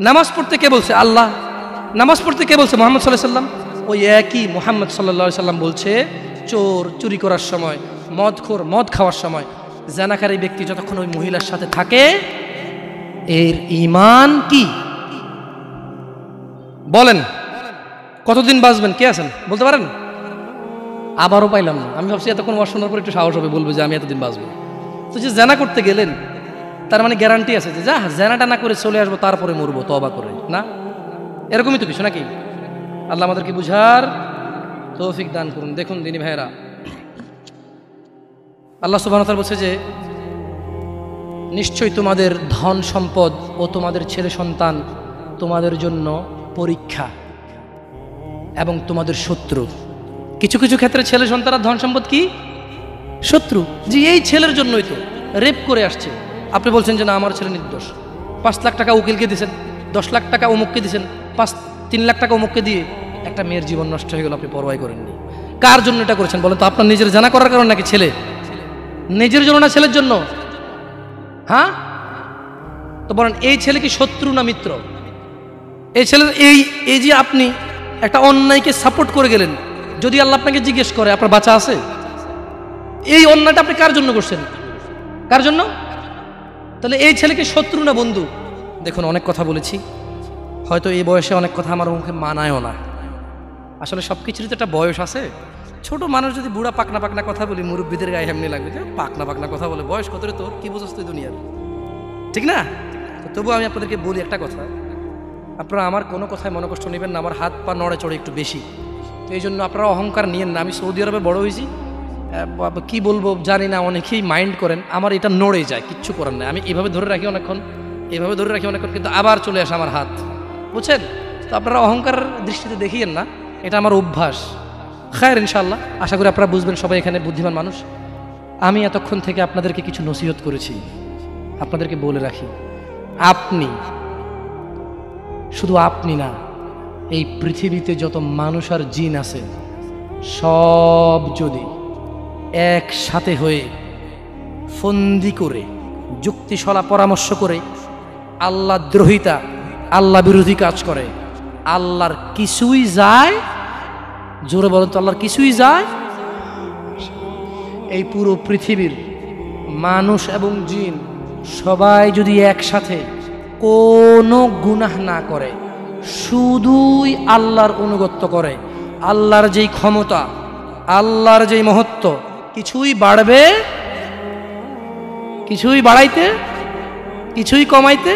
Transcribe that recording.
নামাজ পড়তে কে বলছে? আল্লাহ। নামাজ পড়তে কে বলছে? মুহাম্মদ সাল্লাল্লাহু আলাইহি সাল্লাম। ওই একই মুহাম্মদ সাল্লাল্লাহু আলাইহি সাল্লাম বলছে, চোর চুরি করার সময়, মদখোর মদ খাওয়ার সময়, জানাকারী ব্যক্তি যতক্ষণ ওই মহিলার সাথে থাকে এর ঈমান কি? বলেন কতদিন বাঁচবেন? কে আছেন বলতে পারেন? আবারও পাইলাম না। আমি ভাবছি এতক্ষণ ওয়াজ শোনার পর একটু সাহস হবে, বলবে যে আমি এতদিন বাঁচবো। তো যে জানা করতে গেলেন তার মানে গ্যারান্টি আছে যে যা জানাটা না করে চলে আসবো, তারপরে মরবো তওবা করে, না? এরকমই তো কিছু নাকি? আল্লাহ আমাদেরকে বুঝার তৌফিক দান করুন। দেখুন দিনী ভাইয়েরা, আল্লাহ সুবহানাহু ওয়া তাআলা বলছে যে নিশ্চয়ই তোমাদের ধন সম্পদ ও তোমাদের ছেলে সন্তান তোমাদের জন্য পরীক্ষা এবং তোমাদের শত্রু। কিছু কিছু ক্ষেত্রে ছেলে সন্তান আর ধন সম্পদ কি শত্রু। যে এই ছেলের জন্যই তো রেপ করে আসছে, আপনি বলছেন যে না আমার ছেলে নির্দোষ। 5 লাখ টাকা উকিলকে দিয়েছেন, 10 লাখ টাকা অমুককে দিয়েছেন, 3 লাখ টাকা অমুককে দিয়ে একটা মেয়ের জীবন নষ্ট হয়ে গেল, আপনি পরোয়াই করেননি। কার জন্য এটা করেছেন বলেন তো? আপনার নিজের জানা করার কারণ নাকি ছেলে? নিজের জন্য না ছেলের জন্য? হ্যাঁ, তো বলেন এই ছেলে কি শত্রু না মিত্র? এই ছেলের এই যে আপনি একটা অন্যায়কে সাপোর্ট করে গেলেন, যদি আল্লাহ আপনাকে জিজ্ঞেস করে আপনার বাচ্চা আছে, এই অন্যায়টা আপনি কার জন্য করছেন? কার জন্য? তাহলে এই ছেলেকে শত্রু না বন্ধু? দেখুন অনেক কথা বলেছি, হয়তো এই বয়সে অনেক কথা আমার মুখে মানায়ও না। আসলে সব কিছুরই তো একটা বয়স আছে। ছোট মানুষ যদি বুড়া পাকনা পাকনা কথা বলি, মুরব্বীদের গায়ে এমনি লাগবে যে পাকনা পাকনা কথা বলে, বয়স কত রে তোর, কি বুঝছ তুই দুনিয়ার, ঠিক না? তবু আমি আপনাদেরকে বলি একটা কথা, আপনারা আমার কোনো কথায় মনে কষ্ট নেবেন না। আমার হাত পা নড়ে চড়ে একটু বেশি, তো এই জন্য আপনারা অহংকার নিয়েন না। আমি সৌদি আরবে বড় হয়েছি, কি বলবো জানি না, অনেকেই মাইন্ড করেন, আমার এটা নড়ে যায়, কিচ্ছু করার নাই। আমি এভাবে ধরে রাখি অনেকক্ষণ, এভাবে ধরে রাখি অনেকক্ষণ, কিন্তু আবার চলে আসে আমার হাত, বুঝছেন? তো আপনারা অহংকার দৃষ্টিতে দেখিয়েন না, এটা আমার অভ্যাস। খায়ের ইনশাআল্লাহ, আশা করি আপনারা বুঝবেন, সবাই এখানে বুদ্ধিমান মানুষ। আমি এতক্ষণ থেকে আপনাদেরকে কিছু নসিহত করেছি, আপনাদেরকে বলে রাখি, আপনি শুধু আপনি না, এই পৃথিবীতে যত মানুষ আর জিন আছে সব যদি একসাথে হয়ে ফন্দি করে যুক্তিশলা পরামর্শ করে আল্লাহ দ্রোহিতা, আল্লাহ বিরোধী কাজ করে, আল্লাহর কিছুই যায়? জোরে বলেন তো, আল্লাহর কিছুই যায়? এই পুরো পৃথিবীর মানুষ এবং জিন সবাই যদি একসাথে কোনো গুনাহ না করে, শুধুই আল্লাহর অনুগত্য করে, আল্লাহর যেই ক্ষমতা, আল্লাহর যেই মহত্ব, কিছুই বাড়বে, কিছুই বাড়াইতে, কিছুই কমাইতে